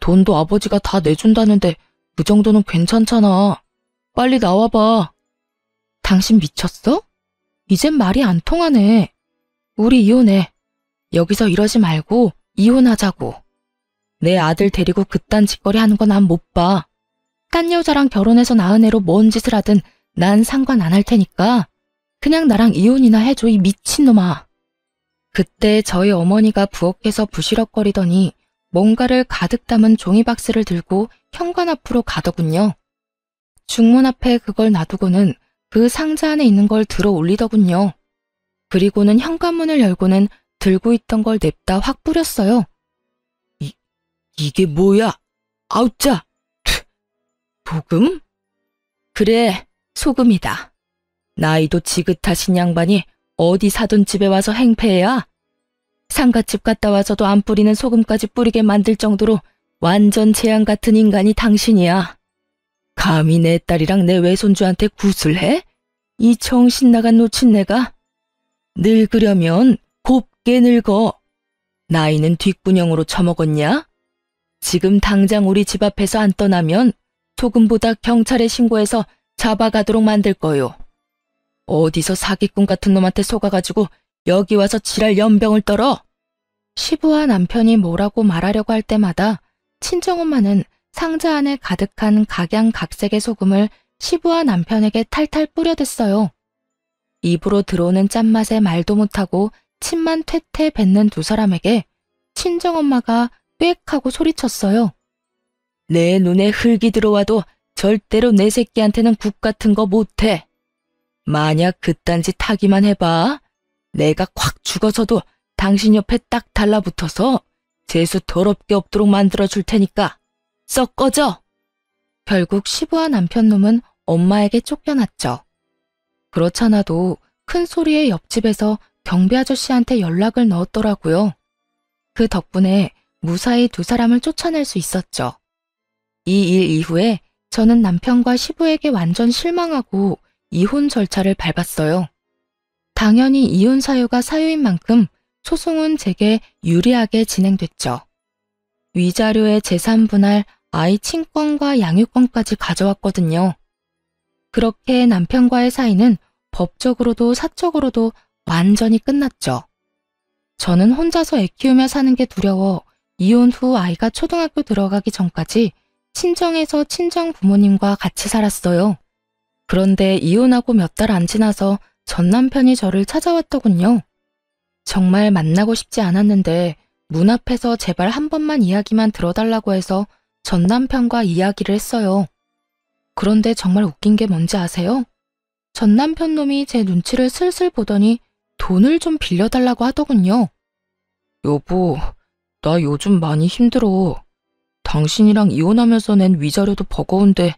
돈도 아버지가 다 내준다는데 그 정도는 괜찮잖아. 빨리 나와봐. 당신 미쳤어? 이젠 말이 안 통하네. 우리 이혼해. 여기서 이러지 말고 이혼하자고. 내 아들 데리고 그딴 짓거리 하는 거 난 못 봐. 딴 여자랑 결혼해서 낳은 애로 뭔 짓을 하든 난 상관 안 할 테니까 그냥 나랑 이혼이나 해줘, 이 미친놈아. 그때 저희 어머니가 부엌에서 부시럭거리더니 뭔가를 가득 담은 종이박스를 들고 현관 앞으로 가더군요. 중문 앞에 그걸 놔두고는 그 상자 안에 있는 걸 들어 올리더군요. 그리고는 현관문을 열고는 들고 있던 걸 냅다 확 뿌렸어요. 이게 뭐야? 아우짜! 소금? 그래, 소금이다. 나이도 지긋하신 양반이 어디 사돈 집에 와서 행패야? 상갓집 갔다 와서도 안 뿌리는 소금까지 뿌리게 만들 정도로 완전 재앙 같은 인간이 당신이야. 감히 내 딸이랑 내 외손주한테 굿을 해? 이 정신 나간 노친네가? 늙으려면 곱게 늙어. 나이는 뒷구녕으로 처먹었냐? 지금 당장 우리 집 앞에서 안 떠나면 소금보다 경찰에 신고해서 잡아가도록 만들 거요. 어디서 사기꾼 같은 놈한테 속아가지고 여기 와서 지랄 연병을 떨어? 시부와 남편이 뭐라고 말하려고 할 때마다 친정엄마는 상자 안에 가득한 각양각색의 소금을 시부와 남편에게 탈탈 뿌려댔어요. 입으로 들어오는 짠맛에 말도 못하고 침만 퇴퇴 뱉는 두 사람에게 친정엄마가 꽥 하고 소리쳤어요. 내 눈에 흙이 들어와도 절대로 내 새끼한테는 국 같은 거 못해. 만약 그딴 짓 하기만 해봐. 내가 콱 죽어서도 당신 옆에 딱 달라붙어서 재수 더럽게 없도록 만들어줄 테니까 썩 꺼져. 결국 시부와 남편 놈은 엄마에게 쫓겨났죠. 그렇잖아도 큰 소리에 옆집에서 경비 아저씨한테 연락을 넣었더라고요. 그 덕분에 무사히 두 사람을 쫓아낼 수 있었죠. 이 일 이후에 저는 남편과 시부에게 완전 실망하고 이혼 절차를 밟았어요. 당연히 이혼 사유가 사유인 만큼 소송은 제게 유리하게 진행됐죠. 위자료의 재산 분할, 아이 친권과 양육권까지 가져왔거든요. 그렇게 남편과의 사이는 법적으로도 사적으로도 완전히 끝났죠. 저는 혼자서 애 키우며 사는 게 두려워 이혼 후 아이가 초등학교 들어가기 전까지 친정에서 친정 부모님과 같이 살았어요. 그런데 이혼하고 몇 달 안 지나서 전 남편이 저를 찾아왔더군요. 정말 만나고 싶지 않았는데 문 앞에서 제발 한 번만 이야기만 들어달라고 해서 전 남편과 이야기를 했어요. 그런데 정말 웃긴 게 뭔지 아세요? 전 남편 놈이 제 눈치를 슬슬 보더니 돈을 좀 빌려달라고 하더군요. 여보, 나 요즘 많이 힘들어. 당신이랑 이혼하면서 낸 위자료도 버거운데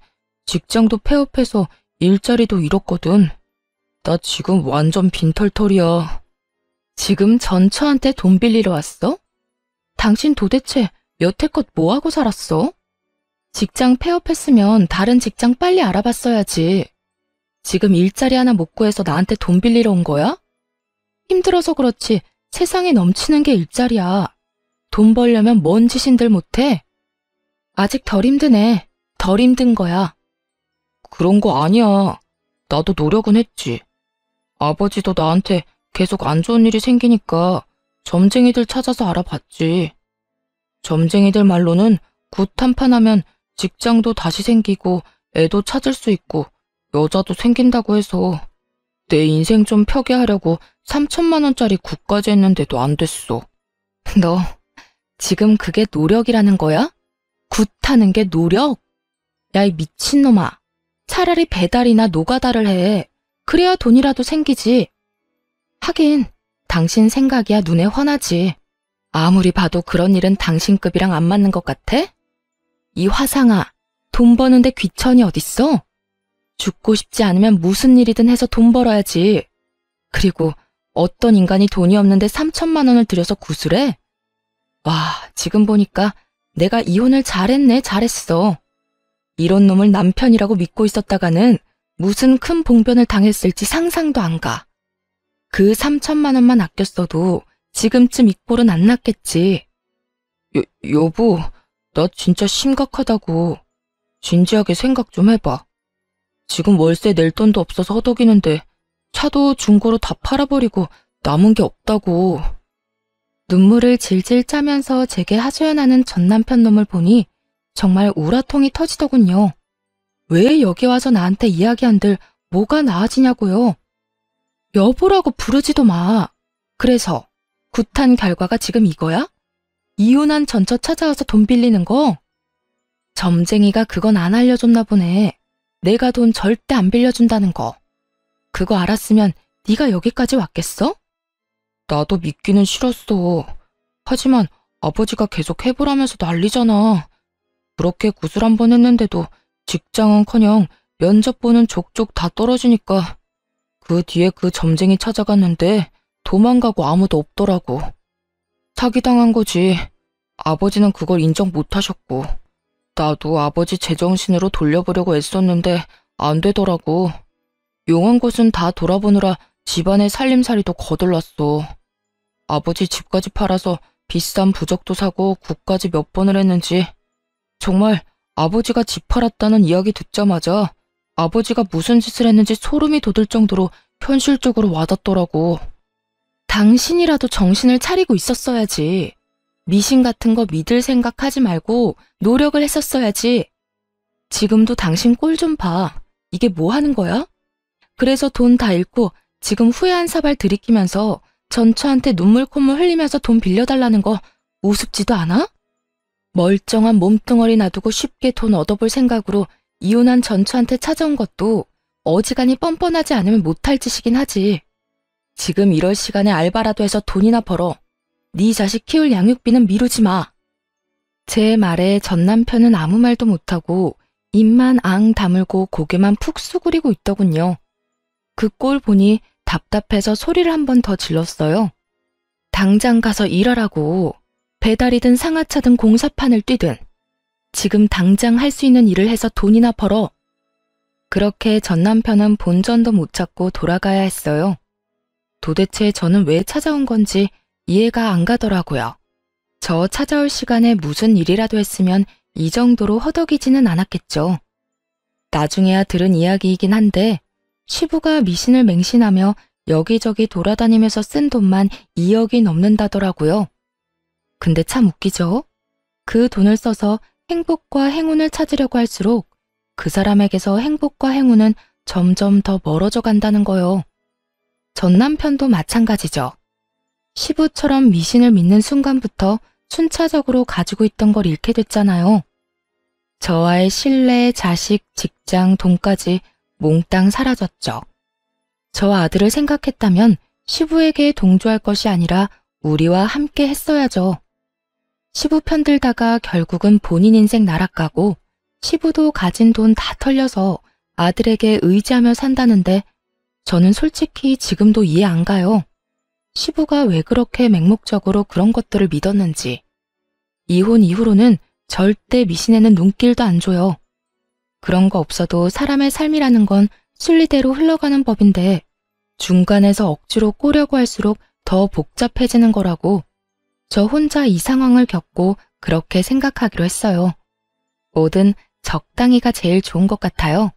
직장도 폐업해서 일자리도 잃었거든. 나 지금 완전 빈털털이야. 지금 전처한테 돈 빌리러 왔어? 당신 도대체 여태껏 뭐하고 살았어? 직장 폐업했으면 다른 직장 빨리 알아봤어야지. 지금 일자리 하나 못 구해서 나한테 돈 빌리러 온 거야? 힘들어서 그렇지 세상에 넘치는 게 일자리야. 돈 벌려면 뭔 짓인들 못해? 아직 덜 힘드네. 덜 힘든 거야. 그런 거 아니야. 나도 노력은 했지. 아버지도 나한테 계속 안 좋은 일이 생기니까 점쟁이들 찾아서 알아봤지. 점쟁이들 말로는 굿 한판하면 직장도 다시 생기고 애도 찾을 수 있고 여자도 생긴다고 해서 내 인생 좀 펴게 하려고 3천만 원짜리 굿까지 했는데도 안 됐어. 너 지금 그게 노력이라는 거야? 굿하는 게 노력? 야, 이 미친놈아. 차라리 배달이나 노가다를 해. 그래야 돈이라도 생기지. 하긴 당신 생각이야 눈에 훤하지. 아무리 봐도 그런 일은 당신급이랑 안 맞는 것 같아? 이 화상아, 돈 버는데 귀천이 어딨어? 죽고 싶지 않으면 무슨 일이든 해서 돈 벌어야지. 그리고 어떤 인간이 돈이 없는데 3천만 원을 들여서 구슬해? 와, 지금 보니까 내가 이혼을 잘했어. 이런 놈을 남편이라고 믿고 있었다가는 무슨 큰 봉변을 당했을지 상상도 안 가. 그 3천만 원만 아꼈어도 지금쯤 이 꼴은 안 났겠지. 여보, 나 진짜 심각하다고. 진지하게 생각 좀 해봐. 지금 월세 낼 돈도 없어서 허덕이는데 차도 중고로 다 팔아버리고 남은 게 없다고. 눈물을 질질 짜면서 제게 하소연하는 전 남편 놈을 보니 정말 우라통이 터지더군요. 왜 여기 와서 나한테 이야기한들 뭐가 나아지냐고요. 여보라고 부르지도 마. 그래서 굿한 결과가 지금 이거야? 이혼한 전처 찾아와서 돈 빌리는 거? 점쟁이가 그건 안 알려줬나 보네. 내가 돈 절대 안 빌려준다는 거. 그거 알았으면 네가 여기까지 왔겠어? 나도 믿기는 싫었어. 하지만 아버지가 계속 해보라면서 난리잖아. 그렇게 구슬 한 번 했는데도 직장은커녕 면접 보는 족족 다 떨어지니까 그 뒤에 그 점쟁이 찾아갔는데 도망가고 아무도 없더라고. 사기당한 거지. 아버지는 그걸 인정 못하셨고 나도 아버지 제정신으로 돌려보려고 애썼는데 안 되더라고. 용한 곳은 다 돌아보느라 집안의 살림살이도 거덜났어. 아버지 집까지 팔아서 비싼 부적도 사고 굿까지 몇 번을 했는지 정말 아버지가 집 팔았다는 이야기 듣자마자 아버지가 무슨 짓을 했는지 소름이 돋을 정도로 현실적으로 와닿더라고. 당신이라도 정신을 차리고 있었어야지. 미신 같은 거 믿을 생각하지 말고 노력을 했었어야지. 지금도 당신 꼴 좀 봐. 이게 뭐 하는 거야? 그래서 돈 다 잃고 지금 후회 한 사발 들이키면서 전처한테 눈물 콧물 흘리면서 돈 빌려달라는 거 우습지도 않아? 멀쩡한 몸뚱어리 놔두고 쉽게 돈 얻어볼 생각으로 이혼한 전처한테 찾아온 것도 어지간히 뻔뻔하지 않으면 못할 짓이긴 하지. 지금 이럴 시간에 알바라도 해서 돈이나 벌어. 네 자식 키울 양육비는 미루지 마. 제 말에 전 남편은 아무 말도 못하고 입만 앙 다물고 고개만 푹 수그리고 있더군요. 그 꼴 보니 답답해서 소리를 한 번 더 질렀어요. 당장 가서 일하라고. 배달이든 상하차든 공사판을 뛰든. 지금 당장 할 수 있는 일을 해서 돈이나 벌어. 그렇게 전 남편은 본전도 못 찾고 돌아가야 했어요. 도대체 저는 왜 찾아온 건지 이해가 안 가더라고요. 저 찾아올 시간에 무슨 일이라도 했으면 이 정도로 허덕이지는 않았겠죠. 나중에야 들은 이야기이긴 한데 시부가 미신을 맹신하며 여기저기 돌아다니면서 쓴 돈만 2억이 넘는다더라고요. 근데 참 웃기죠? 그 돈을 써서 행복과 행운을 찾으려고 할수록 그 사람에게서 행복과 행운은 점점 더 멀어져 간다는 거요. 전 남편도 마찬가지죠. 시부처럼 미신을 믿는 순간부터 순차적으로 가지고 있던 걸 잃게 됐잖아요. 저와의 신뢰, 자식, 직장, 돈까지 몽땅 사라졌죠. 저 아들을 생각했다면 시부에게 동조할 것이 아니라 우리와 함께 했어야죠. 시부 편들다가 결국은 본인 인생 날아가고 시부도 가진 돈 다 털려서 아들에게 의지하며 산다는데 저는 솔직히 지금도 이해 안 가요. 시부가 왜 그렇게 맹목적으로 그런 것들을 믿었는지. 이혼 이후로는 절대 미신에는 눈길도 안 줘요. 그런 거 없어도 사람의 삶이라는 건 순리대로 흘러가는 법인데 중간에서 억지로 꼬려고 할수록 더 복잡해지는 거라고 저 혼자 이 상황을 겪고 그렇게 생각하기로 했어요. 뭐든 적당히가 제일 좋은 것 같아요.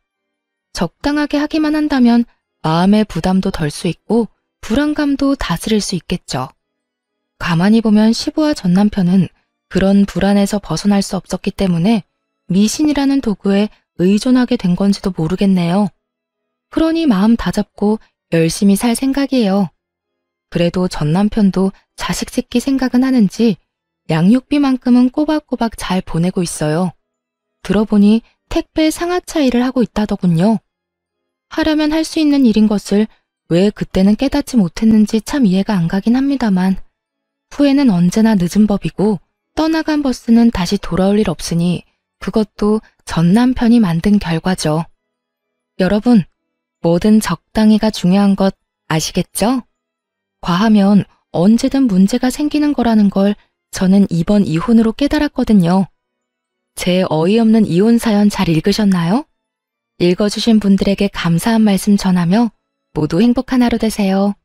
적당하게 하기만 한다면 마음의 부담도 덜 수 있고 불안감도 다스릴 수 있겠죠. 가만히 보면 시부와 전 남편은 그런 불안에서 벗어날 수 없었기 때문에 미신이라는 도구에 의존하게 된 건지도 모르겠네요. 그러니 마음 다잡고 열심히 살 생각이에요. 그래도 전 남편도 자식 짓기 생각은 하는지 양육비만큼은 꼬박꼬박 잘 보내고 있어요. 들어보니 택배 상하차 일을 하고 있다더군요. 하려면 할 수 있는 일인 것을 왜 그때는 깨닫지 못했는지 참 이해가 안 가긴 합니다만 후회는 언제나 늦은 법이고 떠나간 버스는 다시 돌아올 일 없으니 그것도 전 남편이 만든 결과죠. 여러분, 뭐든 적당히가 중요한 것 아시겠죠? 과하면 언제든 문제가 생기는 거라는 걸 저는 이번 이혼으로 깨달았거든요. 제 어이없는 이혼 사연 잘 읽으셨나요? 읽어주신 분들에게 감사한 말씀 전하며 모두 행복한 하루 되세요.